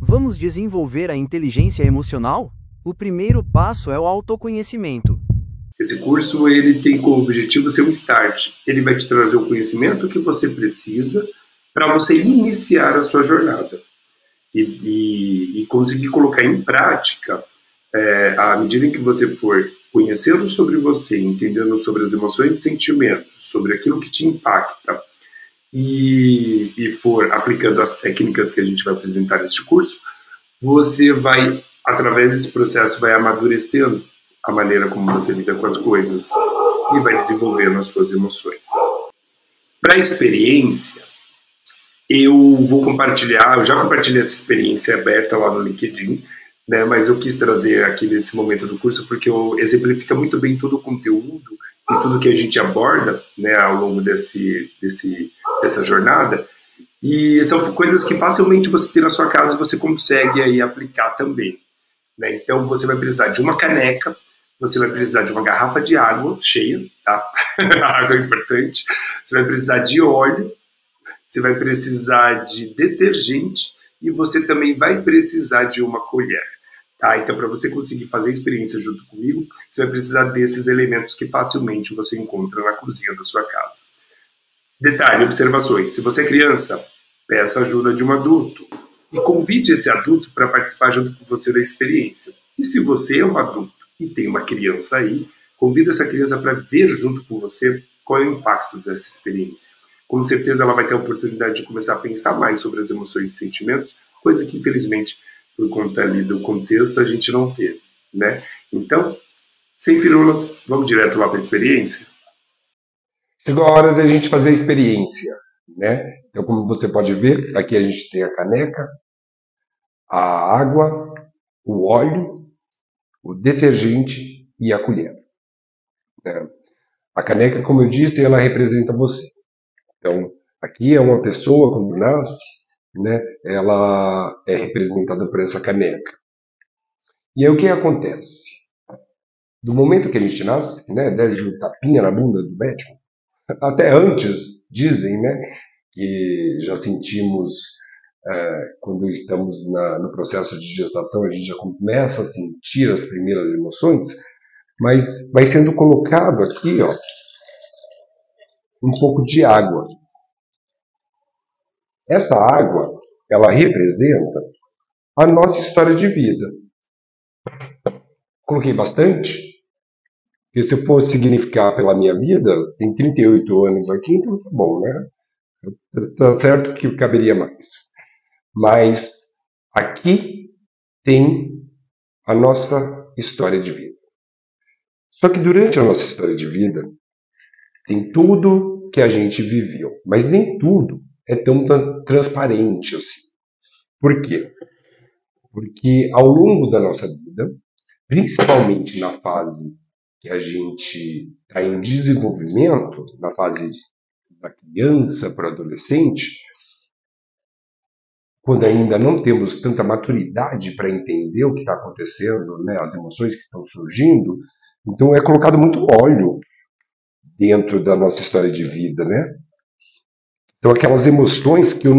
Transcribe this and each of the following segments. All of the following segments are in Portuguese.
Vamos desenvolver a inteligência emocional? O primeiro passo é o autoconhecimento. Esse curso ele tem como objetivo ser um start. Ele vai te trazer o conhecimento que você precisa para você iniciar a sua jornada e conseguir colocar em prática à medida em que você for conhecendo sobre você, entendendo sobre as emoções e sentimentos, sobre aquilo que te impacta e for aplicando as técnicas que a gente vai apresentar neste curso, você vai, através desse processo, vai amadurecendo a maneira como você lida com as coisas e vai desenvolvendo as suas emoções. Para a experiência, eu vou compartilhar, eu já compartilhei essa experiência aberta lá no LinkedIn, né, mas eu quis trazer aqui nesse momento do curso porque exemplifica muito bem todo o conteúdo e tudo que a gente aborda, né, ao longo dessa jornada. E são coisas que facilmente você tem na sua casa e você consegue aí aplicar também, né? Então você vai precisar de uma caneca, você vai precisar de uma garrafa de água cheia, tá? Água é importante. Você vai precisar de óleo, você vai precisar de detergente e você também vai precisar de uma colher, tá? Então, para você conseguir fazer a experiência junto comigo, você vai precisar desses elementos que facilmente você encontra na cozinha da sua casa. Detalhe, observações. Se você é criança, peça ajuda de um adulto e convide esse adulto para participar junto com você da experiência. E se você é um adulto e tem uma criança aí, convida essa criança para ver junto com você qual é o impacto dessa experiência. Com certeza ela vai ter a oportunidade de começar a pensar mais sobre as emoções e sentimentos, coisa que infelizmente, por conta ali do contexto, a gente não teve, né? Então, sem firulas, vamos direto lá para a experiência? Chegou a hora da gente fazer a experiência, né? Então, como você pode ver, aqui a gente tem a caneca, a água, o óleo, o detergente e a colher, né? A caneca, como eu disse, ela representa você. Então, aqui é uma pessoa, quando nasce, né, ela é representada por essa caneca. E aí o que acontece? Do momento que a gente nasce, né, desde o tapinha na bunda do médico, até antes, dizem, né, que já sentimos, quando estamos no processo de gestação, a gente já começa a sentir as primeiras emoções, mas vai sendo colocado aqui, ó, um pouco de água. Essa água, ela representa a nossa história de vida. Coloquei bastante, porque se eu fosse significar pela minha vida, tem 38 anos aqui, então tá bom, né? Tá certo que caberia mais. Mas aqui tem a nossa história de vida. Só que durante a nossa história de vida, tem tudo que a gente viveu, mas nem tudo é tão transparente assim. Por quê? Porque ao longo da nossa vida, principalmente na fase que a gente está em desenvolvimento, na fase da criança para o adolescente, quando ainda não temos tanta maturidade para entender o que está acontecendo, né, as emoções que estão surgindo, então é colocado muito óleo dentro da nossa história de vida, né? Então aquelas emoções que eu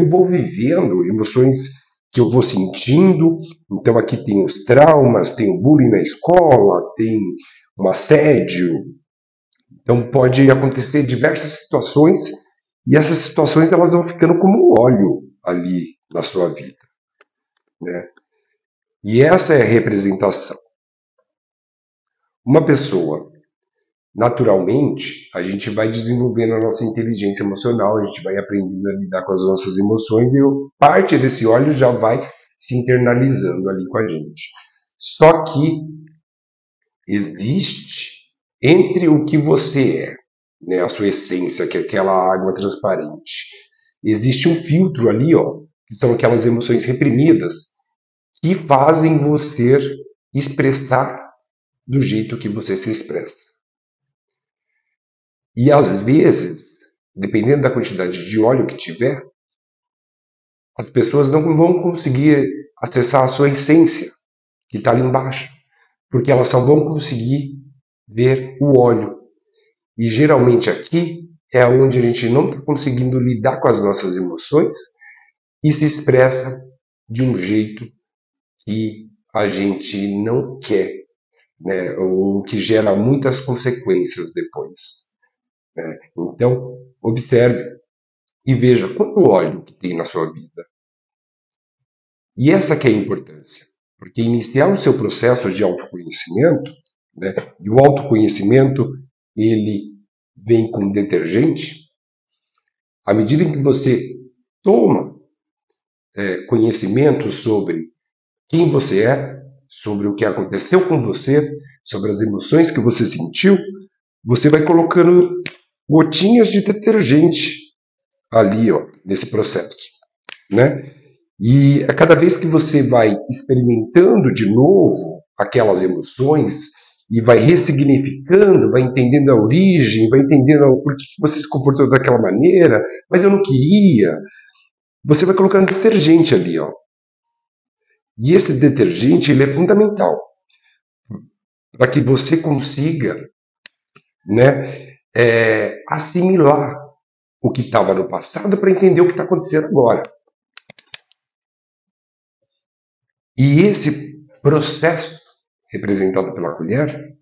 vou vivendo, emoções que eu vou sentindo. Então aqui tem os traumas, tem o bullying na escola, tem um assédio. Então pode acontecer diversas situações e essas situações elas vão ficando como óleo ali na sua vida, né? E essa é a representação. Uma pessoa, naturalmente, a gente vai desenvolvendo a nossa inteligência emocional, a gente vai aprendendo a lidar com as nossas emoções e parte desse óleo já vai se internalizando ali com a gente. Só que existe entre o que você é, né, a sua essência, que é aquela água transparente, existe um filtro ali, ó, que são aquelas emoções reprimidas que fazem você expressar do jeito que você se expressa. E às vezes, dependendo da quantidade de óleo que tiver, as pessoas não vão conseguir acessar a sua essência, que está ali embaixo, porque elas só vão conseguir ver o óleo. E geralmente aqui é onde a gente não está conseguindo lidar com as nossas emoções e se expressa de um jeito que a gente não quer, né? O que gera muitas consequências depois, né? Então, observe e veja quanto óleo que tem na sua vida. E essa que é a importância, porque iniciar o seu processo de autoconhecimento, né? E o autoconhecimento, ele vem com detergente. À medida em que você toma conhecimento sobre quem você é, sobre o que aconteceu com você, sobre as emoções que você sentiu, você vai colocando gotinhas de detergente ali, ó, nesse processo, né? E a cada vez que você vai experimentando de novo aquelas emoções e vai ressignificando, vai entendendo a origem, vai entendendo por que você se comportou daquela maneira, mas eu não queria. Você vai colocando detergente ali, ó. E esse detergente, ele é fundamental para que você consiga, né, assimilar o que estava no passado para entender o que está acontecendo agora. E esse processo, representado pela colher,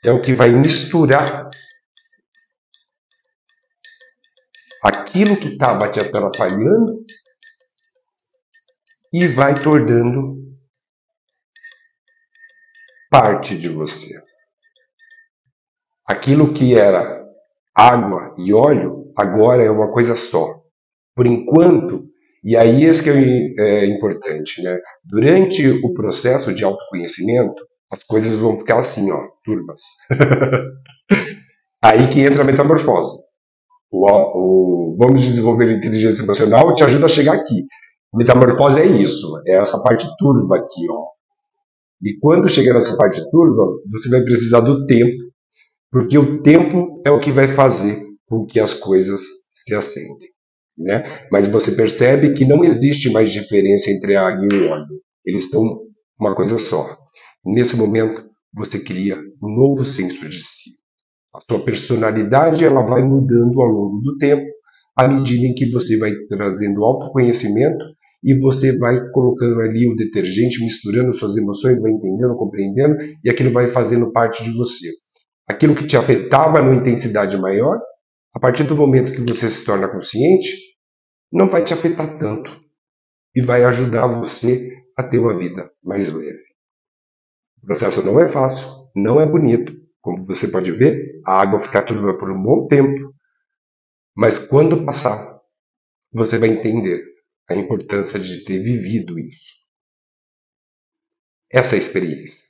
é o que vai misturar aquilo que estava te atrapalhando e vai tornando parte de você. Aquilo que era água e óleo, agora é uma coisa só. Por enquanto, e aí esse que é importante, né? Durante o processo de autoconhecimento, as coisas vão ficar assim, ó, turvas. Aí que entra a metamorfose. Vamos desenvolver a inteligência emocional te ajuda a chegar aqui. Metamorfose é isso, é essa parte turva aqui, ó. E quando chegar nessa parte turva, você vai precisar do tempo, porque o tempo é o que vai fazer com que as coisas se acendem, né? Mas você percebe que não existe mais diferença entre a água e o óleo. Eles estão uma coisa só. Nesse momento, você cria um novo senso de si. A sua personalidade ela vai mudando ao longo do tempo, à medida em que você vai trazendo autoconhecimento e você vai colocando ali o detergente, misturando suas emoções, vai entendendo, compreendendo, e aquilo vai fazendo parte de você. Aquilo que te afetava numa intensidade maior, a partir do momento que você se torna consciente, não vai te afetar tanto e vai ajudar você a ter uma vida mais leve. O processo não é fácil, não é bonito. Como você pode ver, a água fica turva por um bom tempo, mas quando passar, você vai entender a importância de ter vivido isso. Essa é a experiência.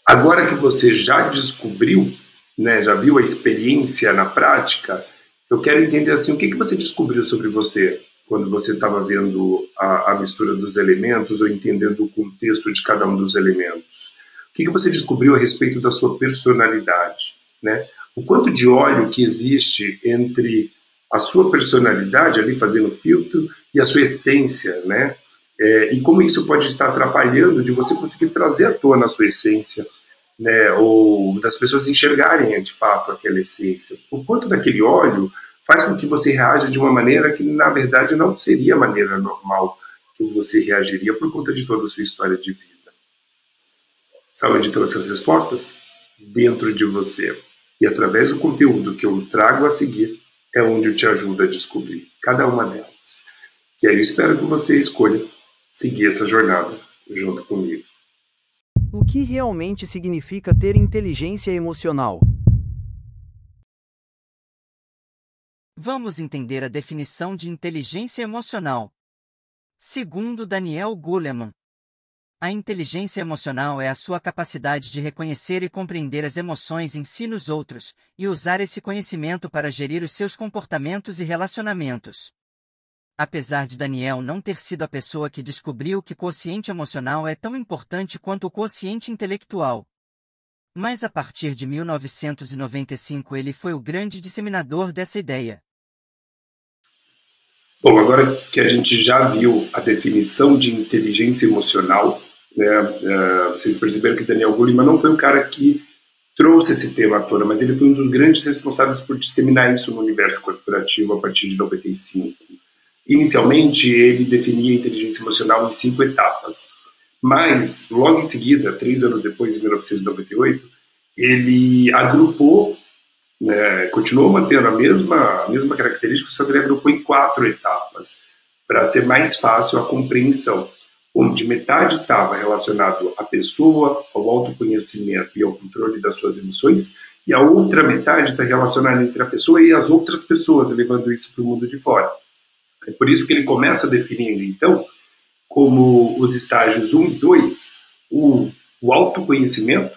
Agora que você já descobriu, né, já viu a experiência na prática, eu quero entender assim, o que você descobriu sobre você quando você estava vendo a mistura dos elementos ou entendendo o contexto de cada um dos elementos. O que você descobriu a respeito da sua personalidade, né? O quanto de óleo que existe entre a sua personalidade ali fazendo filtro e a sua essência, né? E como isso pode estar atrapalhando de você conseguir trazer à tona a sua essência, né? Ou das pessoas enxergarem de fato aquela essência. O quanto daquele óleo faz com que você reaja de uma maneira que na verdade não seria a maneira normal que você reagiria por conta de toda a sua história de vida. Sabe onde estão essas respostas? Dentro de você. E através do conteúdo que eu trago a seguir, é onde eu te ajudo a descobrir cada uma delas. E aí eu espero que você escolha seguir essa jornada junto comigo. O que realmente significa ter inteligência emocional? Vamos entender a definição de inteligência emocional. Segundo Daniel Goleman, a inteligência emocional é a sua capacidade de reconhecer e compreender as emoções em si e nos outros, e usar esse conhecimento para gerir os seus comportamentos e relacionamentos. Apesar de Daniel não ter sido a pessoa que descobriu que o quociente emocional é tão importante quanto o quociente intelectual. Mas a partir de 1995 ele foi o grande disseminador dessa ideia. Bom, agora que a gente já viu a definição de inteligência emocional, né, vocês perceberam que Daniel Goleman não foi um cara que trouxe esse tema à tona, mas ele foi um dos grandes responsáveis por disseminar isso no universo corporativo a partir de 95. Inicialmente, ele definia a inteligência emocional em 5 etapas, mas, logo em seguida, 3 anos depois, em 1998, ele agrupou, né, continuou mantendo a mesma característica, só que ele agrupou em 4 etapas, para ser mais fácil a compreensão, onde metade estava relacionado à pessoa, ao autoconhecimento e ao controle das suas emoções, e a outra metade está relacionada entre a pessoa e as outras pessoas, levando isso para o mundo de fora. É por isso que ele começa definindo, então, como os estágios 1 e 2, o autoconhecimento,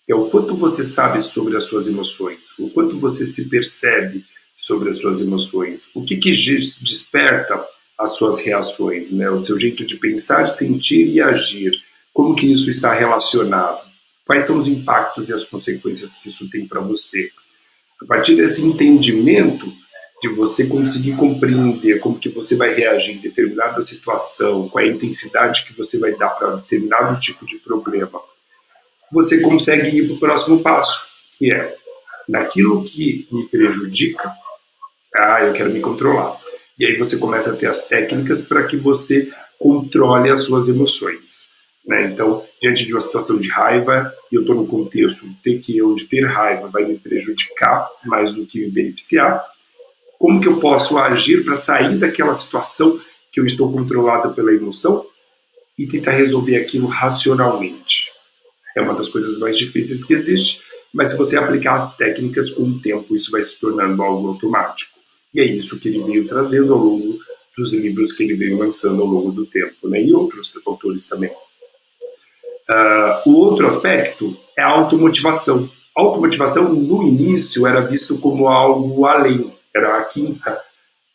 é o quanto você sabe sobre as suas emoções, o quanto você se percebe sobre as suas emoções, o que desperta as suas reações, né? O seu jeito de pensar, sentir e agir, como que isso está relacionado, quais são os impactos e as consequências que isso tem para você. A partir desse entendimento, de você conseguir compreender como que você vai reagir em determinada situação, qual é a intensidade que você vai dar para determinado tipo de problema, você consegue ir para o próximo passo, que é, naquilo que me prejudica, eu quero me controlar. E aí você começa a ter as técnicas para que você controle as suas emoções, né? Então, diante de uma situação de raiva, e eu estou no contexto onde ter raiva vai me prejudicar mais do que me beneficiar, como que eu posso agir para sair daquela situação que eu estou controlado pela emoção e tentar resolver aquilo racionalmente? É uma das coisas mais difíceis que existe, mas se você aplicar as técnicas com o tempo, isso vai se tornando algo automático. E é isso que ele veio trazendo ao longo dos livros que ele veio lançando ao longo do tempo, né? E outros autores também. O outro aspecto é a automotivação. A automotivação, no início, era visto como algo além, era a 5ª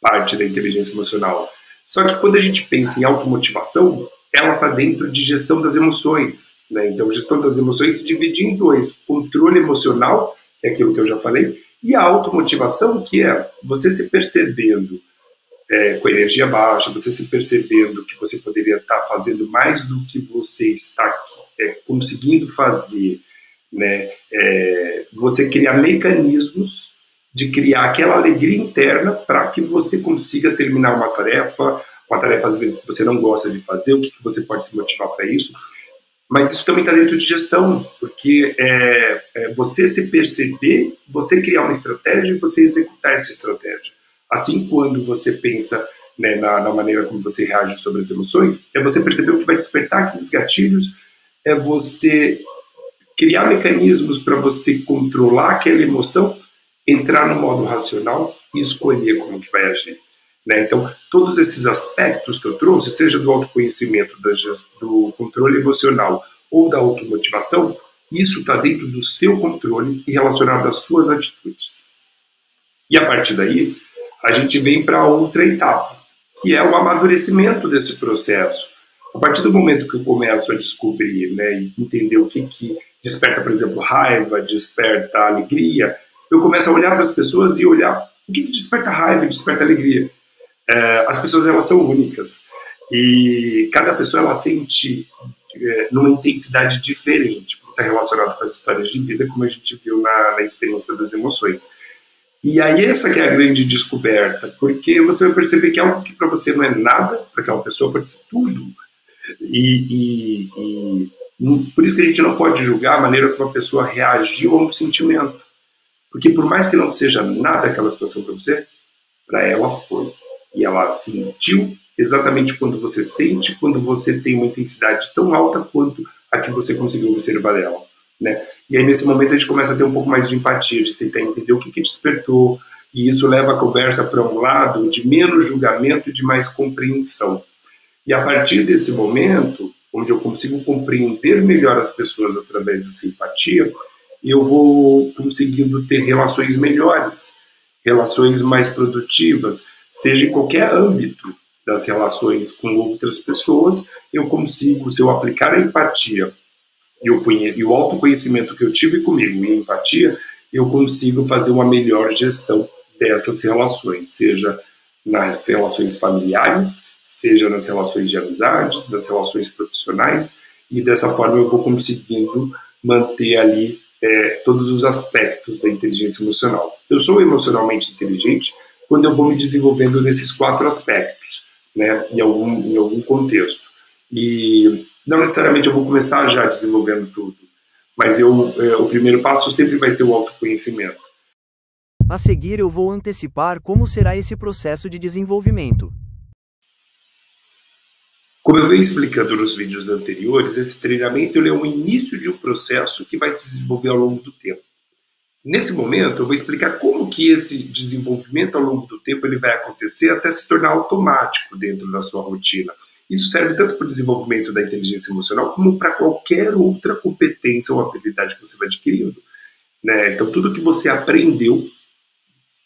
parte da inteligência emocional. Só que quando a gente pensa em automotivação, ela está dentro de gestão das emoções, né? Então, gestão das emoções se divide em 2. Controle emocional, que é aquilo que eu já falei, e a automotivação, que é você se percebendo com energia baixa, você se percebendo que você poderia estar fazendo mais do que você está conseguindo fazer, né? Você criar mecanismos de criar aquela alegria interna para que você consiga terminar uma tarefa às vezes que você não gosta de fazer, o que você pode se motivar para isso. Mas isso também está dentro de gestão, porque você se perceber, você criar uma estratégia e você executar essa estratégia. Assim, quando você pensa, né, na maneira como você reage sobre as emoções, é você perceber o que vai despertar aqueles gatilhos, é você criar mecanismos para você controlar aquela emoção, entrar no modo racional e escolher como que vai agir, né? Então, todos esses aspectos que eu trouxe, seja do autoconhecimento, do controle emocional ou da automotivação, isso está dentro do seu controle e relacionado às suas atitudes. E a partir daí, a gente vem para outra etapa, que é o amadurecimento desse processo. A partir do momento que eu começo a descobrir, né, e entender o que desperta, por exemplo, raiva, desperta alegria, eu começo a olhar para as pessoas e olhar o que desperta raiva e desperta alegria. As pessoas, elas são únicas e cada pessoa ela sente numa intensidade diferente, porque está relacionado com as histórias de vida, como a gente viu na experiência das emoções. E aí essa que é a grande descoberta, porque você vai perceber que algo que para você não é nada, para aquela pessoa pode ser tudo. E por isso que a gente não pode julgar a maneira como a pessoa reagiu a um sentimento. Porque por mais que não seja nada aquela situação para você, para ela foi. E ela sentiu exatamente quando você sente, quando você tem uma intensidade tão alta quanto a que você conseguiu observar dela, né? E aí nesse momento a gente começa a ter um pouco mais de empatia, de tentar entender o que despertou, e isso leva a conversa para um lado de menos julgamento e de mais compreensão. E a partir desse momento, onde eu consigo compreender melhor as pessoas através dessa empatia, eu vou conseguindo ter relações melhores, relações mais produtivas, seja em qualquer âmbito das relações com outras pessoas, eu consigo, se eu aplicar a empatia e o autoconhecimento que eu tive comigo e a empatia, eu consigo fazer uma melhor gestão dessas relações, seja nas relações familiares, seja nas relações de amizades, nas relações profissionais, e dessa forma eu vou conseguindo manter ali todos os aspectos da inteligência emocional. Eu sou emocionalmente inteligente quando eu vou me desenvolvendo nesses 4 aspectos, né, em algum contexto. E não necessariamente eu vou começar já desenvolvendo tudo, mas o primeiro passo sempre vai ser o autoconhecimento. A seguir eu vou antecipar como será esse processo de desenvolvimento. Como eu venho explicando nos vídeos anteriores, esse treinamento ele é o início de um processo que vai se desenvolver ao longo do tempo. Nesse momento, eu vou explicar como que esse desenvolvimento ao longo do tempo ele vai acontecer até se tornar automático dentro da sua rotina. Isso serve tanto para o desenvolvimento da inteligência emocional como para qualquer outra competência ou habilidade que você vai adquirindo, né? Então, tudo que você aprendeu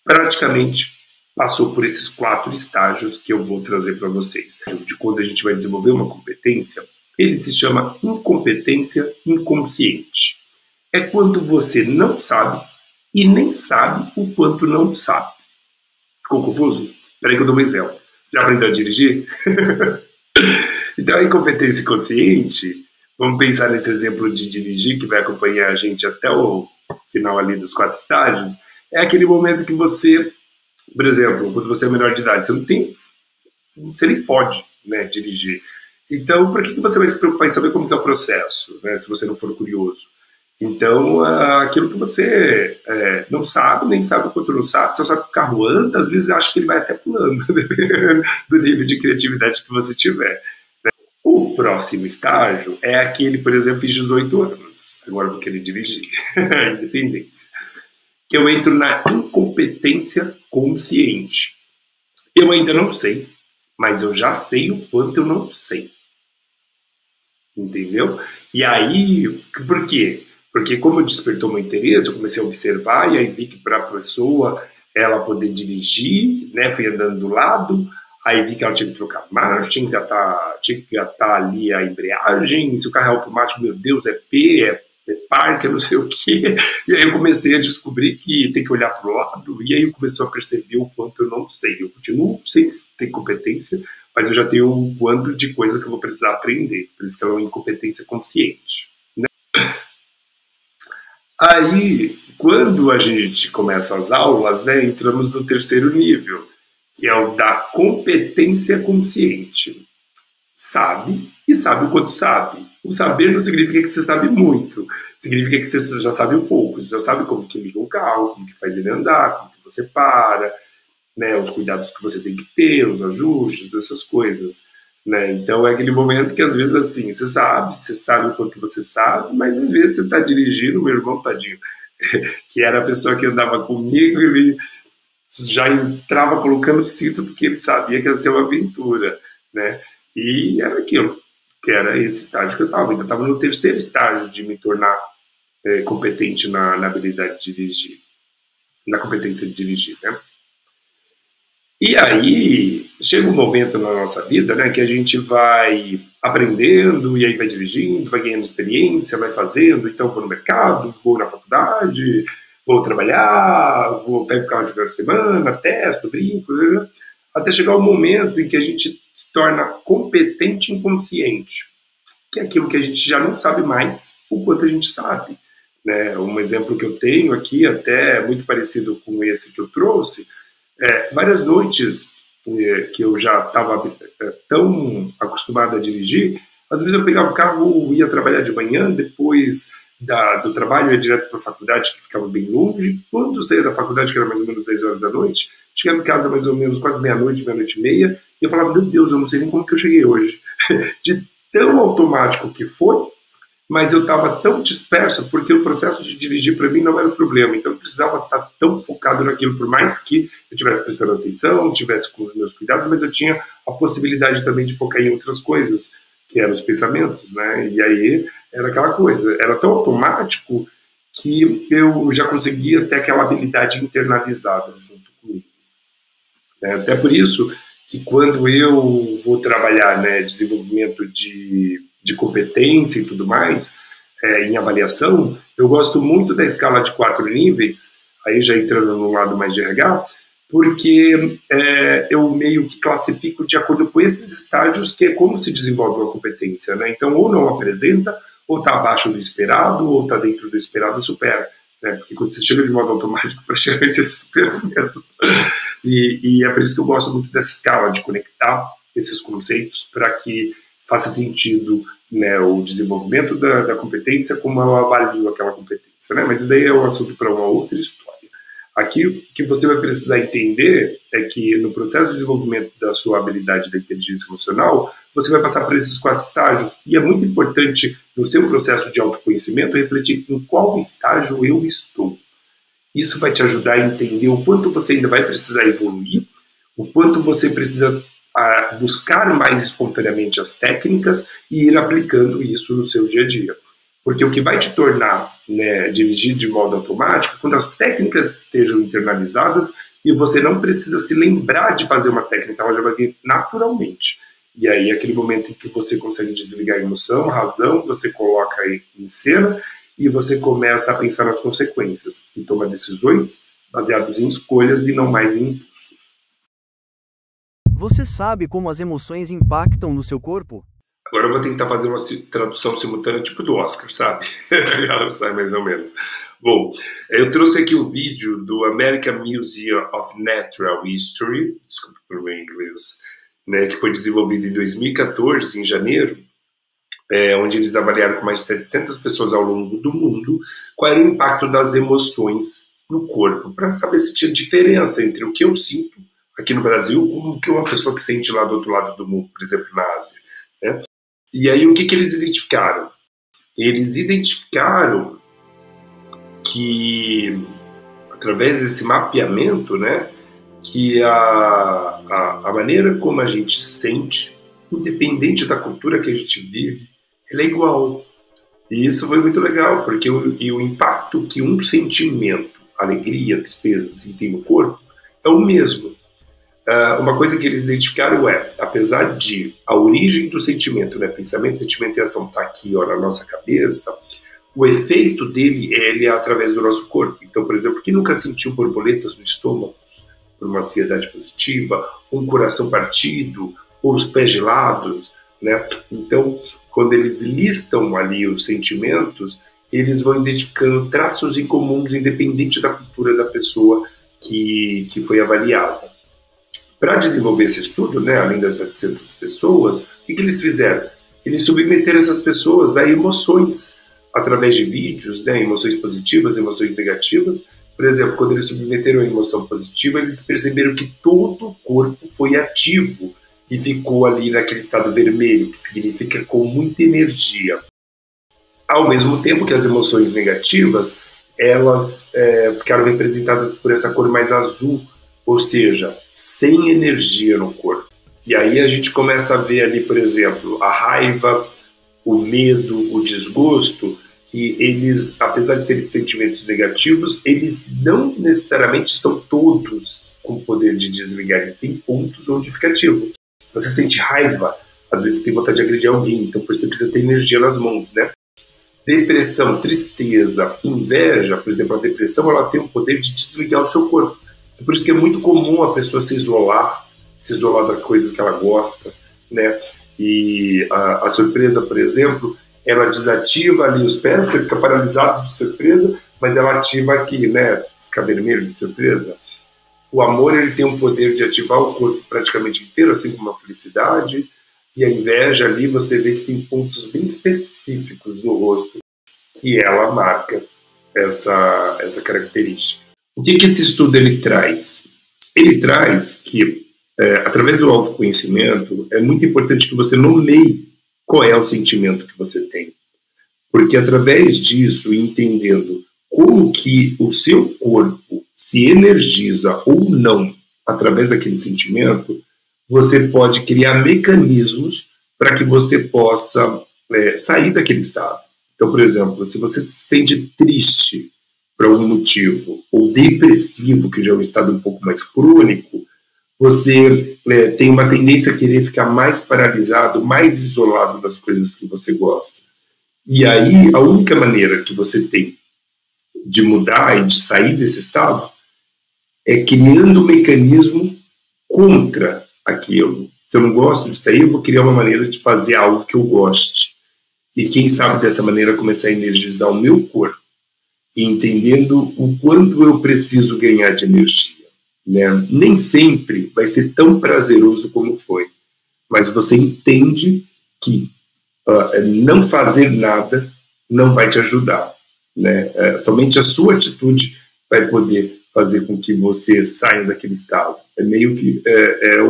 praticamente passou por esses 4 estágios que eu vou trazer para vocês. De quando a gente vai desenvolver uma competência, ele se chama incompetência inconsciente. É quando você não sabe e nem sabe o quanto não sabe. Ficou confuso? Espera aí que eu dou um exemplo. Já aprendeu a dirigir? Então, a incompetência inconsciente, vamos pensar nesse exemplo de dirigir que vai acompanhar a gente até o final ali dos 4 estágios, é aquele momento que você, por exemplo, quando você é menor de idade, você nem pode, né, dirigir. Então, para que você vai se preocupar em saber como que é o processo, né, se você não for curioso? Então, aquilo que você não sabe, nem sabe o quanto não sabe, só sabe que o carro anda, às vezes acha que ele vai até pulando, dependendo do nível de criatividade que você tiver. O próximo estágio é aquele, por exemplo, fiz 18 anos, agora eu vou querer dirigir, independência. Que eu entro na incompetência consciente. Eu ainda não sei, mas eu já sei o quanto eu não sei. Entendeu? E aí, por quê? Porque como despertou meu interesse, eu comecei a observar e aí vi que para a pessoa ela poder dirigir, né, fui andando do lado, aí vi que ela tinha que trocar marcha, tinha que engatar ali a embreagem, se o carro é automático, meu Deus, é P, é parque, não sei o quê. E aí eu comecei a descobrir que tem que olhar para o lado, e aí eu comecei a perceber o quanto eu não sei. Eu continuo sem ter competência, mas eu já tenho um quanto de coisa que eu vou precisar aprender. Por isso que é uma incompetência consciente, né? Aí, quando a gente começa as aulas, né, entramos no 3º nível, que é o da competência consciente. Sabe e sabe o quanto sabe. O saber não significa que você sabe muito, significa que você já sabe um pouco, você já sabe como que liga um carro, como que faz ele andar, como que você para, né, os cuidados que você tem que ter, os ajustes, essas coisas, né? Então é aquele momento que às vezes assim, você sabe o quanto você sabe, mas às vezes você está dirigindo, meu irmão tadinho, que era a pessoa que andava comigo, ele já entrava colocando o cinto porque ele sabia que ia ser uma aventura, né? E era aquilo, que era esse estágio que eu estava. Ainda estava no 3º estágio de me tornar competente na habilidade de dirigir, na competência de dirigir, né? E aí, chega um momento na nossa vida, né, que a gente vai aprendendo, e aí vai dirigindo, vai ganhando experiência, vai fazendo, então vou no mercado, vou na faculdade, vou trabalhar, pego o carro de final de semana, testo, brinco, né, até chegar o momento em que a gente se torna competente inconsciente, que é aquilo que a gente já não sabe mais o quanto a gente sabe, né? Um exemplo que eu tenho aqui, até muito parecido com esse que eu trouxe, várias noites que eu já estava tão acostumado a dirigir, às vezes eu pegava o carro, ia trabalhar de manhã, depois do trabalho ia direto para a faculdade, que ficava bem longe. Quando eu saía da faculdade, que era mais ou menos 10 horas da noite, chegava em casa mais ou menos quase meia-noite, meia-noite e meia, e eu falava, meu Deus, eu não sei nem como que eu cheguei hoje. De tão automático que foi, mas eu estava tão disperso, porque o processo de dirigir para mim não era o problema, então eu precisava estar tão focado naquilo, por mais que eu estivesse prestando atenção, tivesse com os meus cuidados, mas eu tinha a possibilidade também de focar em outras coisas, que eram os pensamentos, né? E aí era aquela coisa, era tão automático que eu já conseguia ter aquela habilidade internalizada junto comigo. Até por isso que quando eu vou trabalhar, né, desenvolvimento de competência e tudo mais, em avaliação, eu gosto muito da escala de 4 níveis, aí já entrando no lado mais de RH, porque eu meio que classifico de acordo com esses estágios, que é como se desenvolve uma competência, né? Então, ou não apresenta, ou está abaixo do esperado, ou está dentro do esperado, supera. Né? Porque quando você chega de modo automático, praticamente você supera mesmo. E é por isso que eu gosto muito dessa escala, de conectar esses conceitos para que faça sentido, né, o desenvolvimento da competência, como eu avalio aquela competência. Né? Mas isso daí é um assunto para uma outra história. Aqui, o que você vai precisar entender é que no processo de desenvolvimento da sua habilidade da inteligência emocional, você vai passar por esses 4 estágios, e é muito importante no seu processo de autoconhecimento refletir em qual estágio eu estou. Isso vai te ajudar a entender o quanto você ainda vai precisar evoluir, o quanto você precisa buscar mais espontaneamente as técnicas e ir aplicando isso no seu dia a dia. Porque o que vai te tornar, né, dirigir de modo automático quando as técnicas estejam internalizadas e você não precisa se lembrar de fazer uma técnica, ela já vai vir naturalmente. E aí, aquele momento em que você consegue desligar a emoção, a razão, você coloca em cena e você começa a pensar nas consequências e toma decisões baseadas em escolhas e não mais em impulsos. Você sabe como as emoções impactam no seu corpo? Agora eu vou tentar fazer uma tradução simultânea tipo do Oscar, sabe? Ela sai mais ou menos. Bom, eu trouxe aqui um vídeo do American Museum of Natural History, desculpa pelo meu inglês, né, que foi desenvolvido em 2014, em janeiro, onde eles avaliaram com mais de 700 pessoas ao longo do mundo qual era o impacto das emoções no corpo, para saber se tinha diferença entre o que eu sinto aqui no Brasil com o que uma pessoa que sente lá do outro lado do mundo, por exemplo, na Ásia. Né? E aí o que eles identificaram? Eles identificaram que, através desse mapeamento, né, que a maneira como a gente sente, independente da cultura que a gente vive, ela é igual. E isso foi muito legal, porque o impacto que um sentimento, alegria, tristeza, sentir no corpo, é o mesmo. Uma coisa que eles identificaram apesar de a origem do sentimento, né, pensamento, sentimento e ação está aqui, ó, na nossa cabeça, o efeito dele ele é através do nosso corpo. Então, por exemplo, quem nunca sentiu borboletas no estômago por uma ansiedade positiva, ou um coração partido, ou os pés gelados, né? Então, quando eles listam ali os sentimentos, eles vão identificando traços incomuns, independente da cultura da pessoa que foi avaliada. Para desenvolver esse estudo, né, além das 700 pessoas, o que eles fizeram? Eles submeteram essas pessoas a emoções, através de vídeos, né, emoções positivas, emoções negativas. Por exemplo, quando eles submeteram a emoção positiva, eles perceberam que todo o corpo foi ativo e ficou ali naquele estado vermelho, que significa com muita energia. Ao mesmo tempo que as emoções negativas, elas ficaram representadas por essa cor mais azul, ou seja, sem energia no corpo. E aí a gente começa a ver ali, por exemplo, a raiva, o medo, o desgosto, e eles, apesar de terem sentimentos negativos, eles não necessariamente são todos com o poder de desligar, eles têm pontos onde fica ativo. Você sente raiva, às vezes você tem vontade de agredir alguém, então por isso você precisa ter energia nas mãos, né? Depressão, tristeza, inveja, por exemplo, a depressão ela tem o poder de desligar o seu corpo. É por isso que é muito comum a pessoa se isolar da coisa que ela gosta, né? E a surpresa, por exemplo, ela desativa ali os pés, você fica paralisado de surpresa, mas ela ativa aqui, né? Fica vermelho de surpresa. O amor ele tem o poder de ativar o corpo praticamente inteiro, assim como a felicidade. E a inveja ali você vê que tem pontos bem específicos no rosto que ela marca essa característica. O que esse estudo ele traz? Ele traz que, através do autoconhecimento, é muito importante que você nomeie qual é o sentimento que você tem. Porque através disso, entendendo como que o seu corpo se energiza ou não através daquele sentimento, você pode criar mecanismos para que você possa sair daquele estado. Então, por exemplo, se você se sente triste por algum motivo, ou depressivo, que já é um estado um pouco mais crônico, você tem uma tendência a querer ficar mais paralisado, mais isolado das coisas que você gosta. E aí, a única maneira que você tem de mudar e de sair desse estado é criando um mecanismo contra aquilo. Se eu não gosto de sair, eu vou criar uma maneira de fazer algo que eu goste. E quem sabe dessa maneira começar a energizar o meu corpo, entendendo o quanto eu preciso ganhar de energia, né? Nem sempre vai ser tão prazeroso como foi, mas você entende que não fazer nada não vai te ajudar, né? Somente a sua atitude vai poder fazer com que você saia daquele estado. É meio que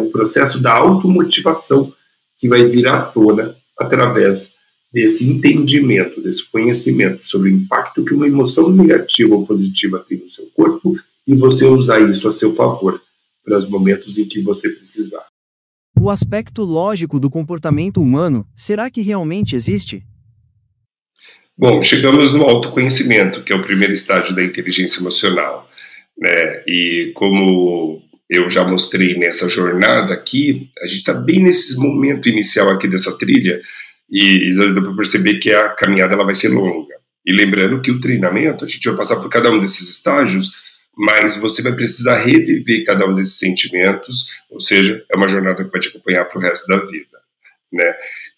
o processo da automotivação que vai vir à tona através desse entendimento, desse conhecimento sobre o impacto que uma emoção negativa ou positiva tem no seu corpo e você usar isso a seu favor para os momentos em que você precisar. O aspecto lógico do comportamento humano, será que realmente existe? Bom, chegamos no autoconhecimento, que é o primeiro estágio da inteligência emocional, né? E como eu já mostrei nessa jornada aqui, a gente está bem nesse momento inicial aqui dessa trilha, e dá para perceber que a caminhada ela vai ser longa. E lembrando que o treinamento, a gente vai passar por cada um desses estágios, mas você vai precisar reviver cada um desses sentimentos, ou seja, é uma jornada que vai te acompanhar para o resto da vida, né?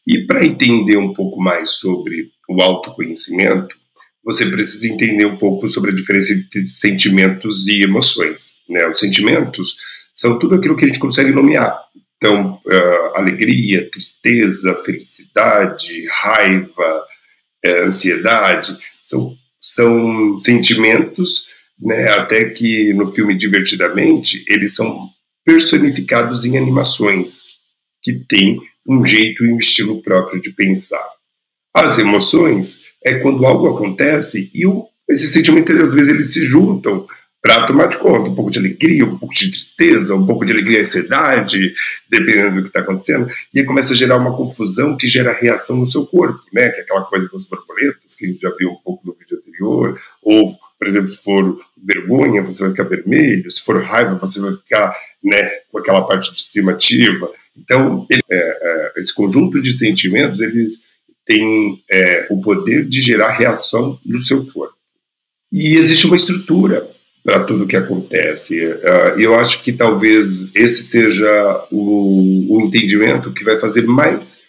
E para entender um pouco mais sobre o autoconhecimento, você precisa entender um pouco sobre a diferença entre sentimentos e emoções, né? Os sentimentos são tudo aquilo que a gente consegue nomear. Então, alegria, tristeza, felicidade, raiva, ansiedade, são sentimentos, né, até que no filme Divertidamente, eles são personificados em animações, que têm um jeito e um estilo próprio de pensar. As emoções é quando algo acontece e esses sentimentos, às vezes, eles se juntam para tomar de conta, um pouco de alegria, um pouco de tristeza, um pouco de alegria e ansiedade, dependendo do que está acontecendo, e aí começa a gerar uma confusão que gera reação no seu corpo, né? Que é aquela coisa das borboletas, que a gente já viu um pouco no vídeo anterior, ou, por exemplo, se for vergonha, você vai ficar vermelho, se for raiva, você vai ficar, né, com aquela parte de cima ativa. Então, esse conjunto de sentimentos, eles têm o poder de gerar reação no seu corpo. E existe uma estrutura para tudo que acontece. Eu acho que talvez esse seja o entendimento que vai fazer mais,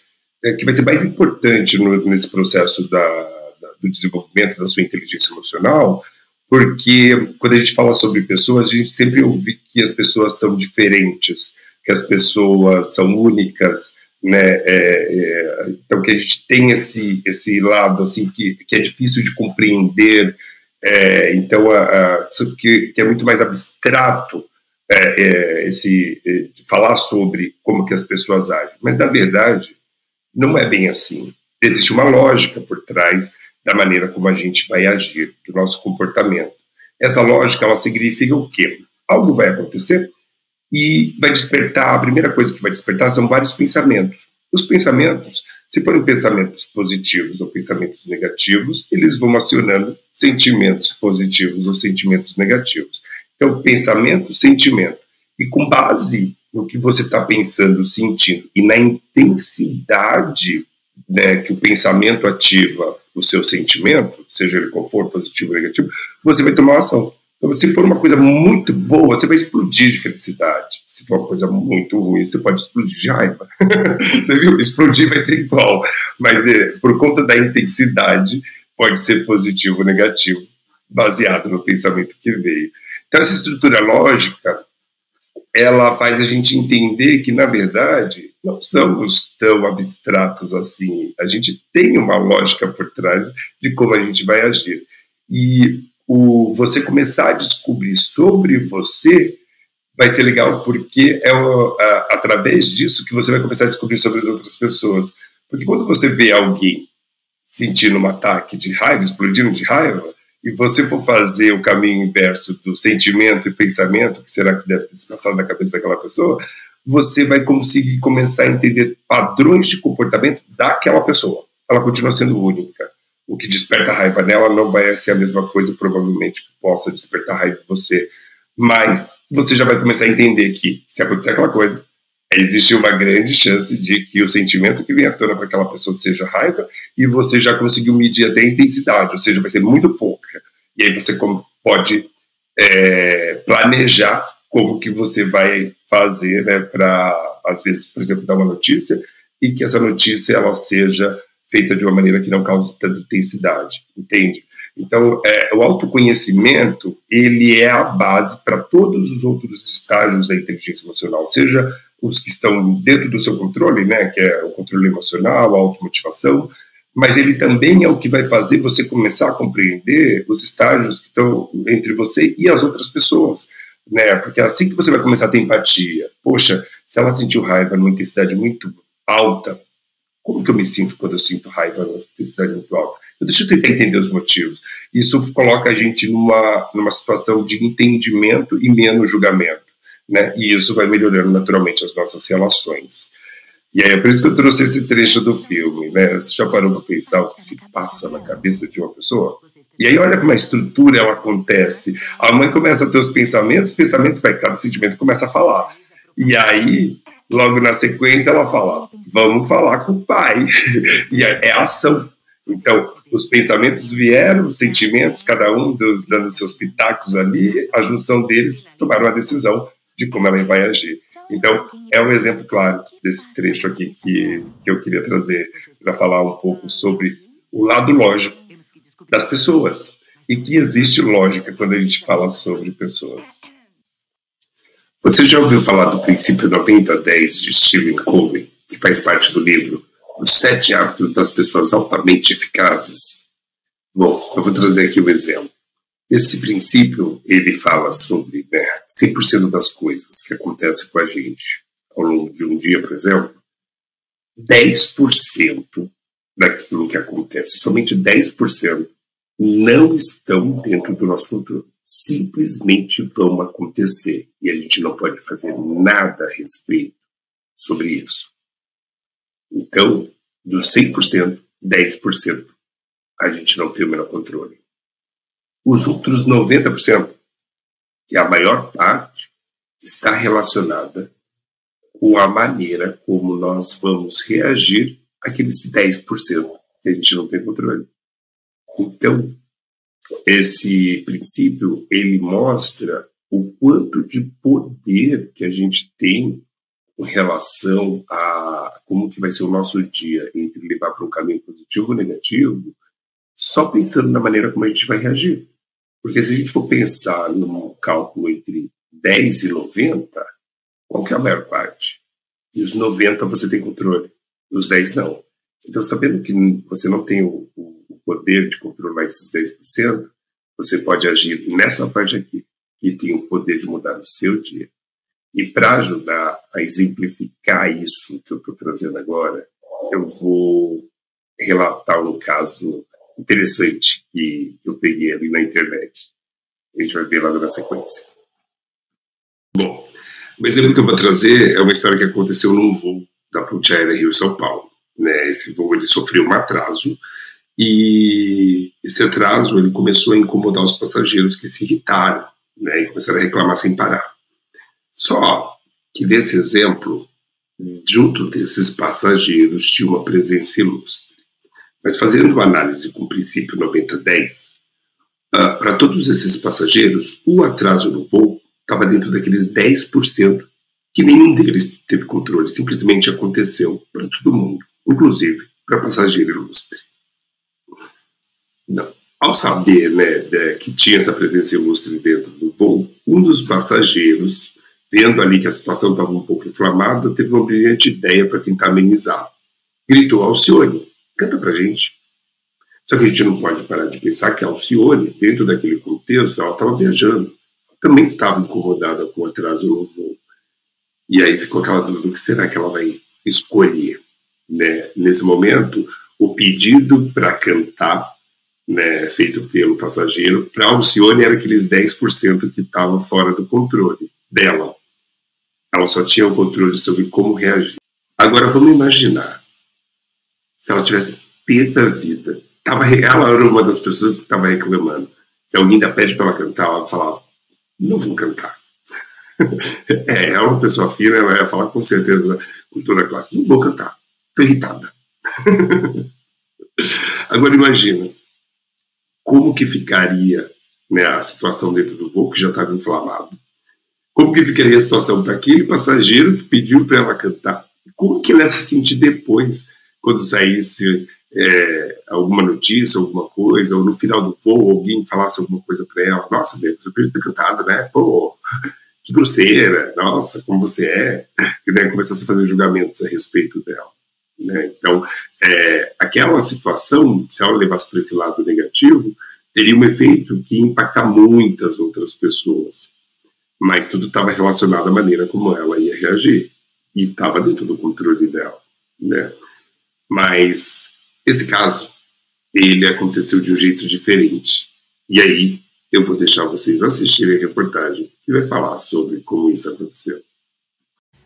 que vai ser mais importante nesse processo do desenvolvimento da sua inteligência emocional, porque quando a gente fala sobre pessoas, a gente sempre ouve que as pessoas são diferentes, que as pessoas são únicas, né? Então que a gente tem esse lado assim que é difícil de compreender. Então, isso que é muito mais abstrato, falar sobre como que as pessoas agem. Mas, na verdade, não é bem assim. Existe uma lógica por trás da maneira como a gente vai agir, do nosso comportamento. Essa lógica, ela significa o quê? Algo vai acontecer e vai despertar, a primeira coisa que vai despertar são vários pensamentos. Os pensamentos, se forem pensamentos positivos ou pensamentos negativos, eles vão acionando sentimentos positivos ou sentimentos negativos. Então, pensamento, sentimento. E com base no que você está pensando, sentindo, e na intensidade, né, que o pensamento ativa o seu sentimento, seja ele qual for, positivo ou negativo, você vai tomar uma ação. Então, se for uma coisa muito boa, você vai explodir de felicidade. Se for uma coisa muito ruim, você pode explodir de raiva. Você viu? Explodir vai ser igual. Mas por conta da intensidade, pode ser positivo ou negativo, baseado no pensamento que veio. Então, essa estrutura lógica, ela faz a gente entender que, na verdade, não somos tão abstratos assim. A gente tem uma lógica por trás de como a gente vai agir. E você começar a descobrir sobre você vai ser legal, porque através disso que você vai começar a descobrir sobre as outras pessoas. Porque quando você vê alguém sentindo um ataque de raiva, explodindo de raiva, e você for fazer o caminho inverso do sentimento e pensamento, que será que deve ter se passado na cabeça daquela pessoa, você vai conseguir começar a entender padrões de comportamento daquela pessoa. Ela continua sendo única. O que desperta raiva nela não vai ser a mesma coisa, provavelmente, que possa despertar raiva em você. Mas você já vai começar a entender que, se acontecer aquela coisa, existe uma grande chance de que o sentimento que vem à tona para aquela pessoa seja raiva, e você já conseguiu medir até a intensidade, ou seja, vai ser muito pouca. E aí você pode planejar como que você vai fazer, né, para, às vezes, por exemplo, dar uma notícia, e que essa notícia ela seja feita de uma maneira que não cause tanta intensidade, entende? Então, o autoconhecimento, ele é a base para todos os outros estágios da inteligência emocional, seja os que estão dentro do seu controle, né, que é o controle emocional, a automotivação, mas ele também é o que vai fazer você começar a compreender os estágios que estão entre você e as outras pessoas, né, porque é assim que você vai começar a ter empatia. Poxa, se ela sentiu raiva numa intensidade muito alta, como que eu me sinto quando eu sinto raiva numa intensidade muito alta? Deixa eu tentar entender os motivos. Isso coloca a gente numa situação de entendimento e menos julgamento, né? E isso vai melhorando naturalmente as nossas relações. E aí é por isso que eu trouxe esse trecho do filme, né? Você já parou para pensar o que se passa na cabeça de uma pessoa? E aí olha como a estrutura ela acontece. A mãe começa a ter os pensamentos vai, cada sentimento começa a falar. E aí, logo na sequência, ela fala, vamos falar com o pai. E é ação. Então, os pensamentos vieram, os sentimentos, cada um dando seus pitacos ali, a junção deles tomaram a decisão de como ela vai agir. Então, é um exemplo claro desse trecho aqui que eu queria trazer para falar um pouco sobre o lado lógico das pessoas e que existe lógica quando a gente fala sobre pessoas. Você já ouviu falar do princípio 90-10 de Stephen Covey, que faz parte do livro Os 7 Hábitos das Pessoas Altamente Eficazes? Bom, eu vou trazer aqui um exemplo. Esse princípio, ele fala sobre 100% das coisas que acontecem com a gente ao longo de um dia, por exemplo, 10% daquilo que acontece, somente 10%, não estão dentro do nosso controle. Simplesmente vão acontecer e a gente não pode fazer nada a respeito sobre isso. Então, dos 100%, 10% a gente não tem o menor controle. Os outros 90%, que a maior parte, está relacionada com a maneira como nós vamos reagir àqueles 10% que a gente não tem controle. Então, esse princípio, ele mostra o quanto de poder que a gente tem em relação a como que vai ser o nosso dia entre levar para um caminho positivo ou negativo, só pensando na maneira como a gente vai reagir. Porque se a gente for pensar num cálculo entre 10 e 90, qual que é a maior parte? E os 90 você tem controle, os 10 não. Então, sabendo que você não tem o poder de controlar esses 10%, você pode agir nessa parte aqui, que tem o poder de mudar o seu dia. E para ajudar a exemplificar isso que eu estou trazendo agora, eu vou relatar um caso interessante que eu peguei ali na internet. A gente vai ver logo na sequência. Bom, o exemplo que eu vou trazer é uma história que aconteceu num voo da Ponte Aérea Rio-São Paulo. Né? Esse voo ele sofreu um atraso e esse atraso ele começou a incomodar os passageiros que se irritaram, né? E começaram a reclamar sem parar. Só que nesse exemplo, junto desses passageiros tinha uma presença ilustre. Mas fazendo uma análise com o princípio 90-10, para todos esses passageiros, o atraso no voo estava dentro daqueles 10% que nenhum deles teve controle, simplesmente aconteceu para todo mundo, inclusive para passageiro ilustre. Não. Ao saber, né, que tinha essa presença ilustre dentro do voo, um dos passageiros, vendo ali que a situação estava um pouco inflamada, teve uma brilhante ideia para tentar amenizar. Gritou: Alcione, canta pra gente. Só que a gente não pode parar de pensar que a Alcione, dentro daquele contexto, ela estava viajando, também estava incomodada com o atraso no voo. E aí ficou aquela dúvida: o que será que ela vai escolher? Né? Nesse momento, o pedido para cantar, né, feito pelo passageiro, para a Alcione era aqueles 10% que estavam fora do controle dela. Ela só tinha o controle sobre como reagir. Agora vamos imaginar se ela tivesse pé da vida. Ela era uma das pessoas que estava reclamando. Se alguém ainda pede para ela cantar, ela vai falar: não vou cantar. É uma pessoa fina, ela ia falar com certeza com toda a classe: não vou cantar, estou irritada. Agora imagina como que ficaria, né, a situação dentro do voo, que já estava inflamado. Como que ficaria a situação para aquele passageiro que pediu para ela cantar? Como que ela ia se sentir depois, quando saísse alguma notícia, alguma coisa, ou no final do voo alguém falasse alguma coisa para ela, nossa, Bia, você podia ter cantado, né? Pô, que grosseira, nossa, como você é, que daí começasse a fazer julgamentos a respeito dela, né? Então, aquela situação, se ela levasse para esse lado negativo, teria um efeito que ia impactar muitas outras pessoas, mas tudo estava relacionado à maneira como ela ia reagir, e estava dentro do controle dela, né? Mas esse caso, ele aconteceu de um jeito diferente. E aí, eu vou deixar vocês assistirem a reportagem que vai falar sobre como isso aconteceu.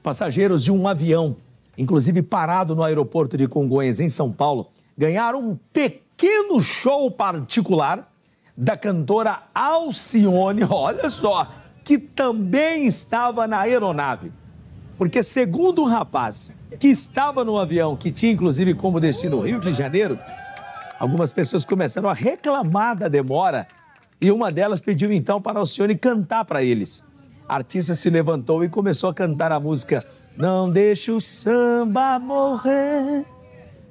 Passageiros de um avião, inclusive parado no aeroporto de Congonhas, em São Paulo, ganharam um pequeno show particular da cantora Alcione, olha só, que também estava na aeronave. Porque, segundo o rapaz que estava no avião, que tinha inclusive como destino o Rio de Janeiro, algumas pessoas começaram a reclamar da demora e uma delas pediu então para a Alcione cantar para eles. A artista se levantou e começou a cantar a música Não Deixa o Samba Morrer.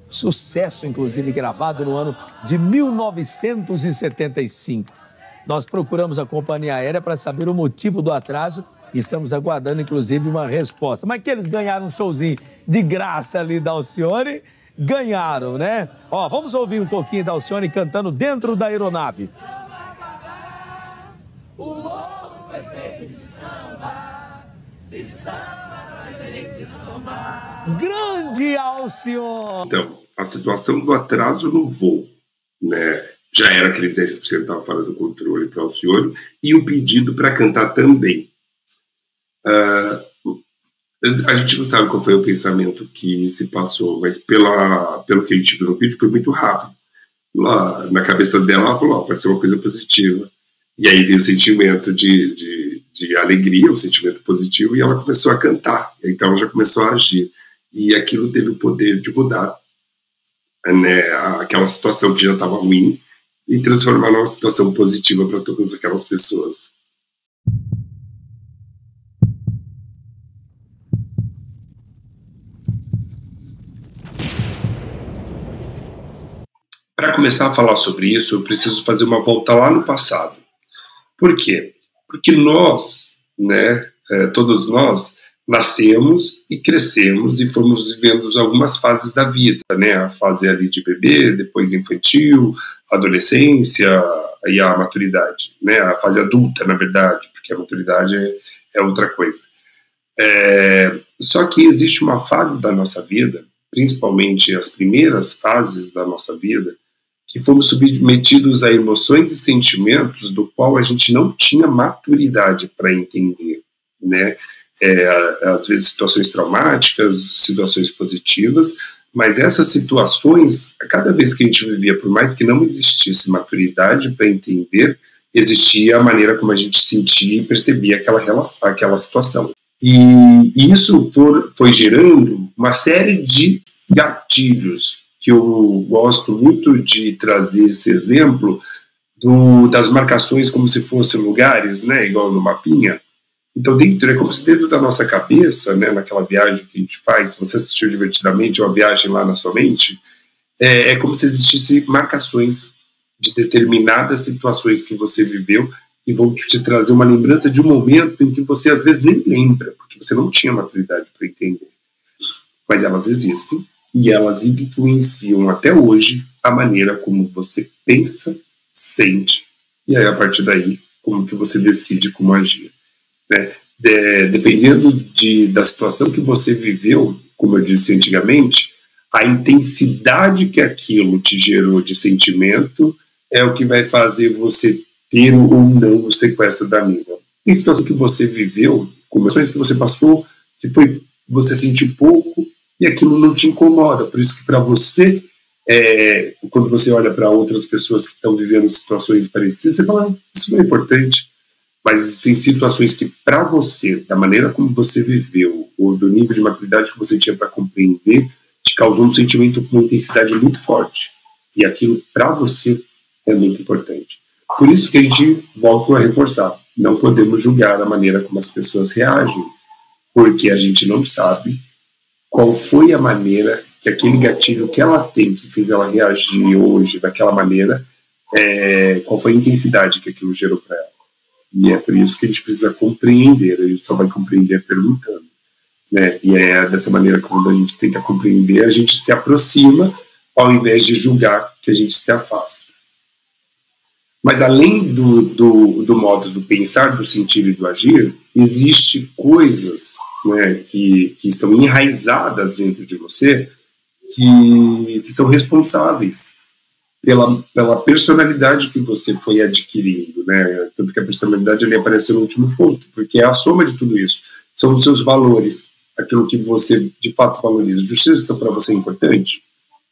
Sucesso, inclusive, gravado no ano de 1975. Nós procuramos a companhia aérea para saber o motivo do atraso e estamos aguardando, inclusive, uma resposta. Mas que eles ganharam um showzinho de graça ali da Alcione, ganharam, né? Ó, vamos ouvir um pouquinho da Alcione cantando dentro da aeronave. O ouro é feito de samba, a gente samba. Grande Alcione! Então, a situação do atraso no voo, né? Já era aqueles 10% que estavam fora do controle para a Alcione, e o pedido para cantar também. A gente não sabe qual foi o pensamento que se passou, mas pelo que a gente viu no vídeo, foi muito rápido. Lá na cabeça dela, ela falou, pode ser uma coisa positiva. E aí veio o sentimento de alegria, o sentimento positivo, e ela começou a cantar. Então ela já começou a agir. E aquilo teve o poder de mudar, né, aquela situação que já estava ruim e transformar numa situação positiva para todas aquelas pessoas. Para começar a falar sobre isso, eu preciso fazer uma volta lá no passado. Por quê? Porque nós, né, todos nós, nascemos e crescemos e fomos vivendo algumas fases da vida, né? A fase ali de bebê, depois infantil, adolescência e a maturidade, né? A fase adulta, na verdade, porque a maturidade é outra coisa. Só que existe uma fase da nossa vida, principalmente as primeiras fases da nossa vida, que fomos submetidos a emoções e sentimentos do qual a gente não tinha maturidade para entender, né? Às vezes situações traumáticas, situações positivas, mas essas situações, cada vez que a gente vivia, por mais que não existisse maturidade para entender, existia a maneira como a gente sentia e percebia aquela situação. E isso foi gerando uma série de gatilhos, que eu gosto muito de trazer esse exemplo das marcações como se fossem lugares, né, igual no mapinha. Então é como se dentro da nossa cabeça, né, naquela viagem que a gente faz, se você assistiu Divertidamente, uma viagem lá na sua mente, é como se existissem marcações de determinadas situações que você viveu e vão te trazer uma lembrança de um momento em que você às vezes nem lembra, porque você não tinha maturidade para entender. Mas elas existem e elas influenciam até hoje a maneira como você pensa, sente, e aí a partir daí, como que você decide como agir. Né? Dependendo da situação que você viveu, como eu disse antigamente, a intensidade que aquilo te gerou de sentimento é o que vai fazer você ter ou não o sequestro da amiga. Tem situação que você viveu, com ações que você passou, que você sentiu pouco e aquilo não te incomoda. Por isso que para você, quando você olha para outras pessoas que estão vivendo situações parecidas, você fala, isso não é importante. Mas existem situações que para você, da maneira como você viveu, ou do nível de maturidade que você tinha para compreender, te causou um sentimento com uma intensidade muito forte. E aquilo para você é muito importante. Por isso que a gente volta a reforçar. Não podemos julgar a maneira como as pessoas reagem, porque a gente não sabe qual foi a maneira que aquele gatilho que ela tem, que fez ela reagir hoje daquela maneira, qual foi a intensidade que aquilo gerou para ela. E é por isso que a gente precisa compreender, a gente só vai compreender perguntando. Né? E é dessa maneira, quando a gente tenta compreender, a gente se aproxima, ao invés de julgar, que a gente se afasta. Mas além do modo do pensar, do sentir e do agir, existem coisas, né, que estão enraizadas dentro de você, que são responsáveis pela personalidade que você foi adquirindo, né? Tanto que a personalidade ali aparece no último ponto, porque é a soma de tudo isso. São os seus valores, aquilo que você de fato valoriza. Justiça para você é importante?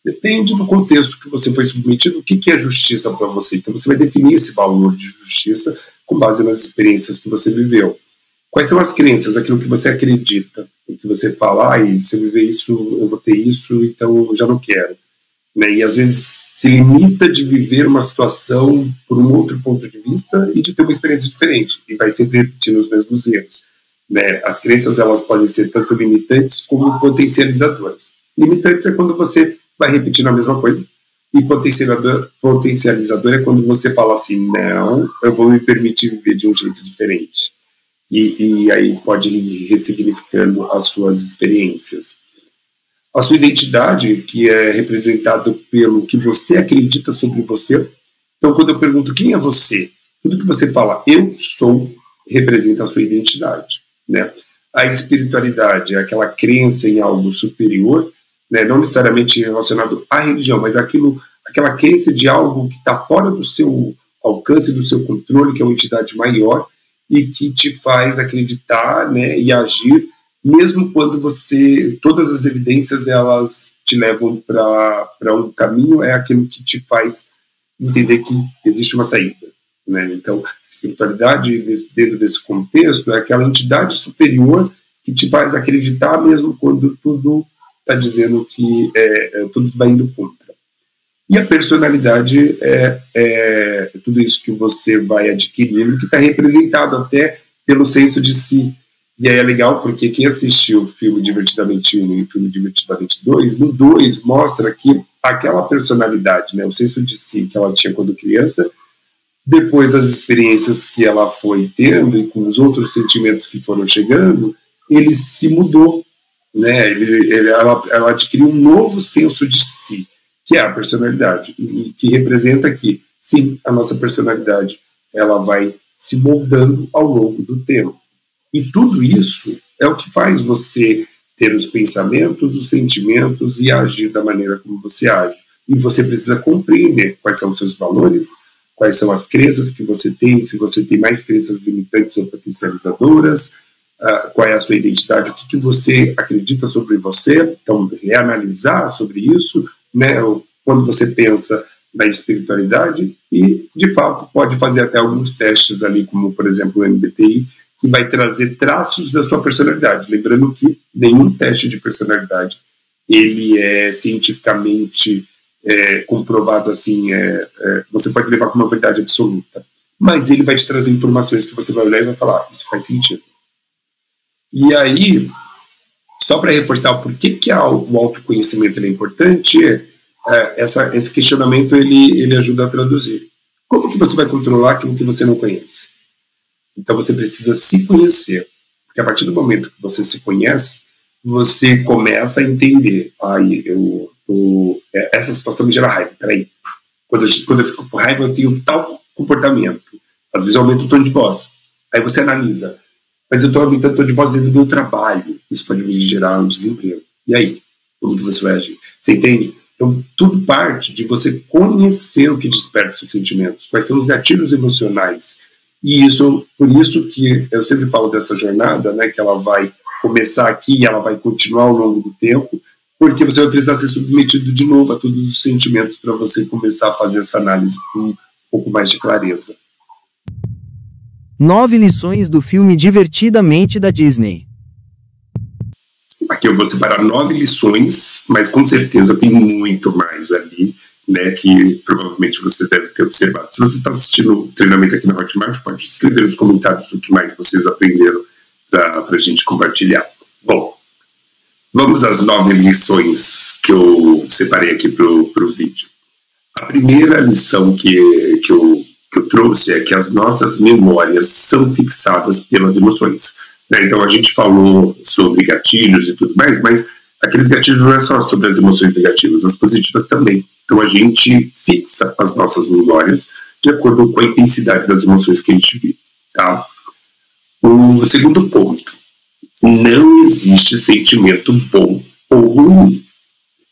Depende do contexto que você foi submetido, o que é justiça para você. Então você vai definir esse valor de justiça com base nas experiências que você viveu. Quais são as crenças, aquilo que você acredita, o que você fala, se eu viver isso, eu vou ter isso, então eu já não quero. Né? E às vezes se limita de viver uma situação por um outro ponto de vista e de ter uma experiência diferente, e vai sempre repetindo os mesmos erros. Né? As crenças, elas podem ser tanto limitantes como potencializadoras. Limitantes é quando você vai repetindo a mesma coisa, e potencializador é quando você fala assim, não, eu vou me permitir viver de um jeito diferente. E aí pode ir ressignificando as suas experiências. A sua identidade, que é representada pelo que você acredita sobre você. Então, quando eu pergunto quem é você, tudo que você fala, eu sou, representa a sua identidade. Né? A espiritualidade é aquela crença em algo superior, né? Não necessariamente relacionado à religião, mas aquela crença de algo que está fora do seu alcance, do seu controle, que é uma entidade maior, e que te faz acreditar, né, e agir, mesmo quando todas as evidências delas te levam para um caminho, é aquilo que te faz entender que existe uma saída. Né? Então, a espiritualidade, dentro desse contexto, é aquela entidade superior que te faz acreditar mesmo quando tudo está dizendo que tudo vai indo contra. E a personalidade é tudo isso que você vai adquirindo, que está representado até pelo senso de si. E aí é legal porque quem assistiu o filme Divertidamente 1 e o filme Divertidamente 2, no 2 mostra que aquela personalidade, né, o senso de si que ela tinha quando criança, depois das experiências que ela foi tendo e com os outros sentimentos que foram chegando, ele se mudou. Né? Ela adquiriu um novo senso de si, que é a personalidade, e que representa que, sim, a nossa personalidade ela vai se moldando ao longo do tempo. E tudo isso é o que faz você ter os pensamentos, os sentimentos e agir da maneira como você age. E você precisa compreender quais são os seus valores, quais são as crenças que você tem, se você tem mais crenças limitantes ou potencializadoras, qual é a sua identidade, o que você acredita sobre você. Então, reanalisar sobre isso, né, quando você pensa na espiritualidade, e, de fato, pode fazer até alguns testes ali, como, por exemplo, o MBTI, que vai trazer traços da sua personalidade. Lembrando que nenhum teste de personalidade ele é cientificamente comprovado assim, você pode levar como uma verdade absoluta, mas ele vai te trazer informações que você vai olhar e vai falar, isso faz sentido. E aí, só para reforçar o porquê que o autoconhecimento é importante, esse questionamento ele ajuda a traduzir. Como que você vai controlar aquilo que você não conhece? Então você precisa se conhecer, porque a partir do momento que você se conhece, você começa a entender, essa situação me gera raiva, peraí, quando eu fico com raiva eu tenho tal comportamento, às vezes eu aumento o tom de voz, aí você analisa, mas eu estou aumentando o tom de voz dentro do meu trabalho, isso pode me gerar um desemprego, e aí, como que você vai agir? Você entende? Então tudo parte de você conhecer o que desperta os seus sentimentos, quais são os gatilhos emocionais, e por isso que eu sempre falo dessa jornada, né, que ela vai começar aqui e ela vai continuar ao longo do tempo, porque você vai precisar ser submetido de novo a todos os sentimentos para você começar a fazer essa análise com um pouco mais de clareza. 9 lições do filme Divertidamente da Disney. Aqui eu vou separar 9 lições, mas com certeza tem muito mais ali, né, que provavelmente você deve ter observado. Se você está assistindo o treinamento aqui na Hotmart, pode escrever nos comentários o que mais vocês aprenderam para a gente compartilhar. Bom, Vamos às 9 lições que eu separei aqui para o vídeo. A primeira lição que eu trouxe é que as nossas memórias são fixadas pelas emoções. Né? Então a gente falou sobre gatilhos e tudo mais, mas aqueles gatilhos não é só sobre as emoções negativas, as positivas também. Então a gente fixa as nossas memórias de acordo com a intensidade das emoções que a gente vive. Tá? O segundo ponto. Não existe sentimento bom ou ruim.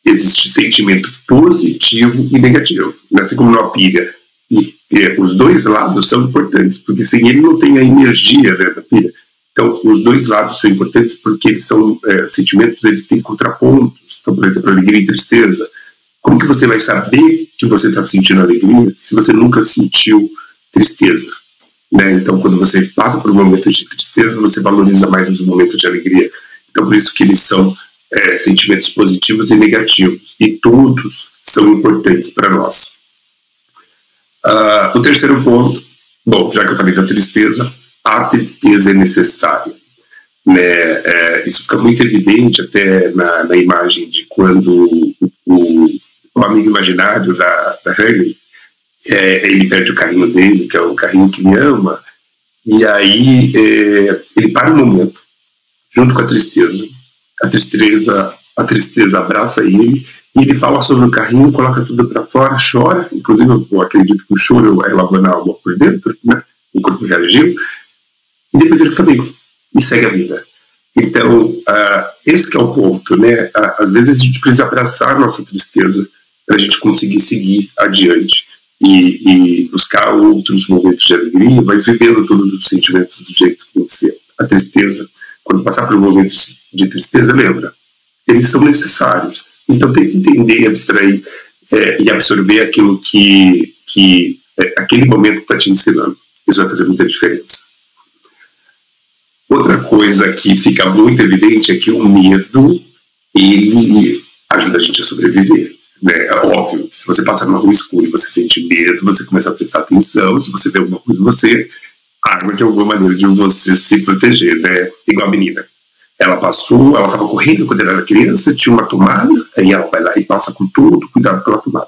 Existe sentimento positivo e negativo. Assim como numa pilha. E os dois lados são importantes, porque sem ele não tem a energia, né, da pilha. Então, os dois lados são importantes porque eles são sentimentos, eles têm contrapontos. Então, por exemplo, alegria e tristeza. Como que você vai saber que você está sentindo alegria se você nunca sentiu tristeza? Né? Então, quando você passa por um momento de tristeza, você valoriza mais os momentos de alegria. Então, por isso que eles são sentimentos positivos e negativos. E todos são importantes para nós. O terceiro ponto, bom, já que eu falei da tristeza, a tristeza é necessária. Né? Isso fica muito evidente até na imagem de quando o amigo imaginário da Hurley, ele perde o carrinho dele, que é o carrinho que ele ama, e aí ele para um momento, junto com a tristeza. A tristeza abraça ele, e ele fala sobre o carrinho, coloca tudo para fora, chora, inclusive eu acredito que o choro é lavando a alma por dentro, né? O corpo reagiu, e depois ele fica bem, e segue a vida. Então, esse que é o ponto, né? Às vezes a gente precisa abraçar a nossa tristeza para a gente conseguir seguir adiante. E buscar outros momentos de alegria, mas vivendo todos os sentimentos do jeito que tem que ser. A tristeza, quando passar por momentos de tristeza, lembra, eles são necessários. Então tem que entender, abstrair e absorver aquilo que aquele momento está te ensinando. Isso vai fazer muita diferença. Outra coisa que fica muito evidente é que o medo, ele ajuda a gente a sobreviver. É óbvio, se você passar numa rua escura e você sente medo, você começa a prestar atenção, se você vê alguma coisa, você arma de alguma maneira de você se proteger, né? Igual a menina. Ela estava correndo quando ela era criança, tinha uma tomada, aí ela vai lá e passa com tudo, cuidado pela tomada.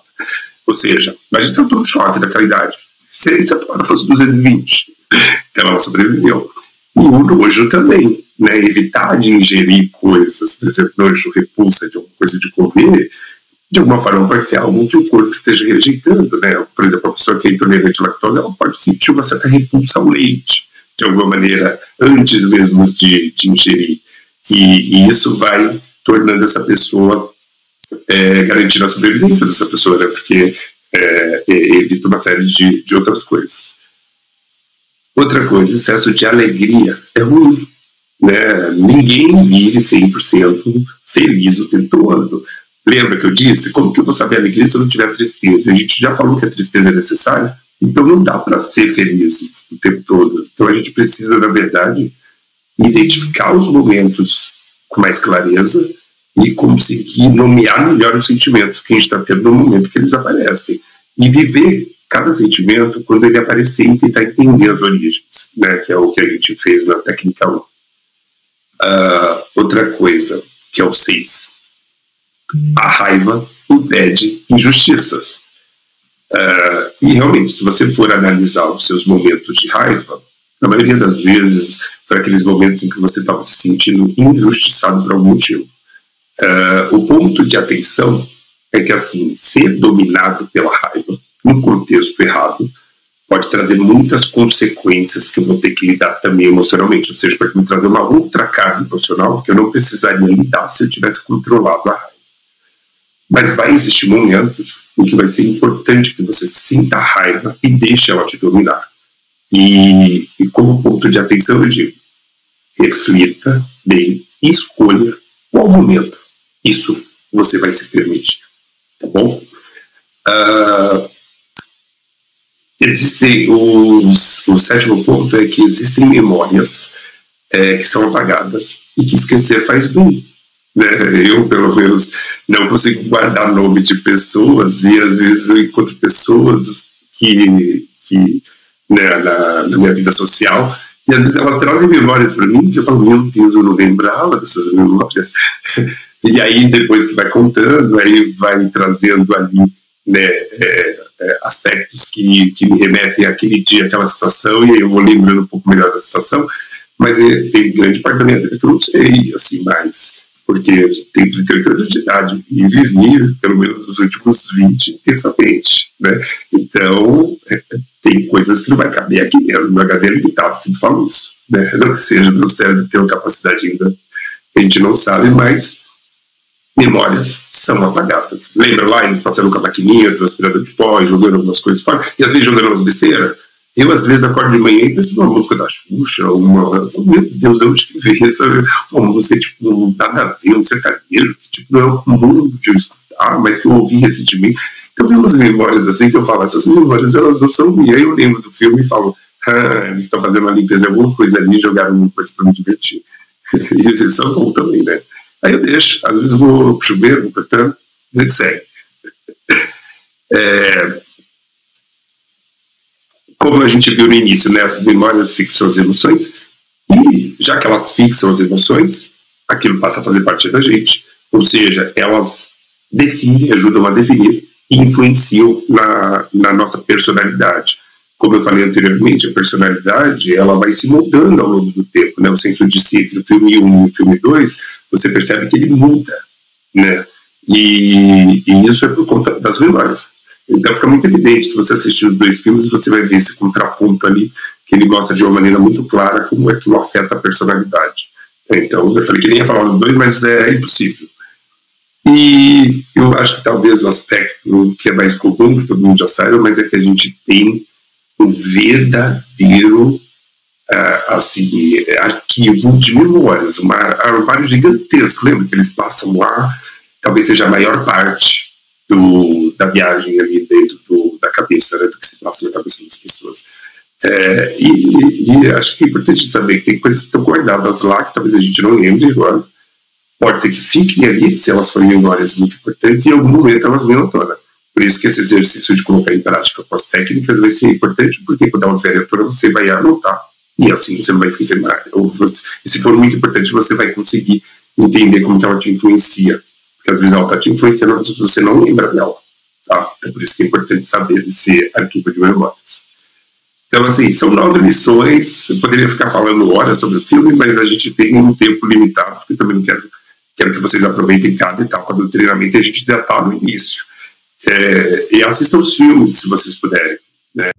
Ou seja, a gente está todo choque daquela idade. Se a tomada fosse 220, então ela sobreviveu. E o nojo também, né? Evitar de ingerir coisas, por exemplo, nojo, repulsa de alguma coisa de comer, de alguma forma pode ser algo que o corpo esteja rejeitando, né? Por exemplo, a pessoa que é intolerante à lactose, ela pode sentir uma certa repulsa ao leite, de alguma maneira, antes mesmo de ingerir. E isso vai tornando essa pessoa, garantindo a sobrevivência dessa pessoa, né? Porque evita uma série de outras coisas. Outra coisa, excesso de alegria é ruim, né? Ninguém vive 100% feliz o tempo todo. Lembra que eu disse? Como que eu vou saber alegria se eu não tiver tristeza? A gente já falou que a tristeza é necessária, então não dá para ser feliz o tempo todo. Então a gente precisa, na verdade, identificar os momentos com mais clareza e conseguir nomear melhor os sentimentos que a gente está tendo no momento que eles aparecem. E viver cada sentimento quando ele aparecer e tentar entender as origens, né? Que é o que a gente fez na técnica 1. Outra coisa, que é o 6. A raiva impede injustiças. E realmente, se você for analisar os seus momentos de raiva, na maioria das vezes foi aqueles momentos em que você estava se sentindo injustiçado por algum motivo. O ponto de atenção é que, assim, ser dominado pela raiva, num contexto errado, pode trazer muitas consequências que eu vou ter que lidar também emocionalmente. Ou seja, pode me trazer uma outra carga emocional que eu não precisaria lidar se eu tivesse controlado a raiva. Mas vai existir momentos em que vai ser importante que você sinta a raiva e deixe ela te dominar. E como ponto de atenção eu digo, reflita bem e escolha qual momento isso você vai se permitir. Tá bom? O sétimo ponto é que existem memórias que são apagadas e que esquecer faz bem. Né? Eu, pelo menos, não consigo guardar nome de pessoas e às vezes eu encontro pessoas que né, na minha vida social e às vezes elas trazem memórias para mim que eu falo, meu Deus, eu não lembrava dessas memórias. E aí, depois que vai contando, aí vai trazendo ali, né, aspectos que me remetem àquele dia, àquela situação, e aí eu vou lembrando um pouco melhor da situação, mas tem grande parte da minha vida que eu não sei, assim, mais, porque eu tenho 38 anos de idade e vivi, pelo menos, os últimos 20 intensamente, né? Então, tem coisas que não vai caber aqui mesmo, meu HD é limitado, sempre falo isso, né? Não que seja meu cérebro ter uma capacidade ainda que a gente não sabe, mas memórias são apagadas. Lembra lá, eles passaram com a maquininha do aspirador de pó, jogando algumas coisas fora, e às vezes jogando umas besteiras. Eu, às vezes, acordo de manhã e penso numa música da Xuxa, meu Deus, de onde que veio essa uma música, tipo, não nada a ver, um sertanejo, que, tipo, não é o comum de eu escutar, mas que eu ouvi recentemente. Eu vi umas memórias assim que eu falo, essas memórias, elas não são minhas. Aí eu lembro do filme e falo, eles estão fazendo uma limpeza, alguma coisa ali, jogaram alguma coisa para me divertir. E isso é bom também, né? Aí eu deixo, às vezes eu vou pro chuveiro, vou cantando, a gente segue. Como a gente viu no início, né, as memórias fixam as emoções, e já que elas fixam as emoções, aquilo passa a fazer parte da gente. Ou seja, elas definem, ajudam a definir e influenciam na nossa personalidade. Como eu falei anteriormente, a personalidade ela vai se mudando ao longo do tempo, né? O senso de si entre o filme 1 e o filme 2, você percebe que ele muda, né? E isso é por conta das memórias. Então fica muito evidente, se você assistir os dois filmes, você vai ver esse contraponto ali, que ele mostra de uma maneira muito clara como aquilo afeta a personalidade. Então, eu falei que nem ia falar dos dois, mas é impossível. E eu acho que talvez o aspecto que é mais comum, que todo mundo já saiba, mas é que a gente tem um verdadeiro arquivo de memórias, um armário gigantesco. Lembra que eles passam lá, talvez seja a maior parte da viagem ali dentro da cabeça, né, do que se passa na cabeça das pessoas. E acho que é importante saber que tem coisas que estão guardadas lá, que talvez a gente não lembre agora. Pode ser que fiquem ali, se elas forem memórias muito importantes, e em algum momento elas venham à tona. Por isso que esse exercício de colocar em prática com as técnicas vai ser importante, porque quando elas vierem à tona, você vai anotar. E assim você não vai esquecer mais. E se for muito importante, você vai conseguir entender como que ela te influencia. Porque às vezes ela está te influenciando, mas você não lembra dela. Tá? É por isso que é importante saber desse arquivo de memórias. Então, assim, são 9 lições. Eu poderia ficar falando horas sobre o filme, mas a gente tem um tempo limitado, porque também não quero que vocês aproveitem cada etapa do treinamento e a gente ainda está no início. E assistam os filmes, se vocês puderem, né?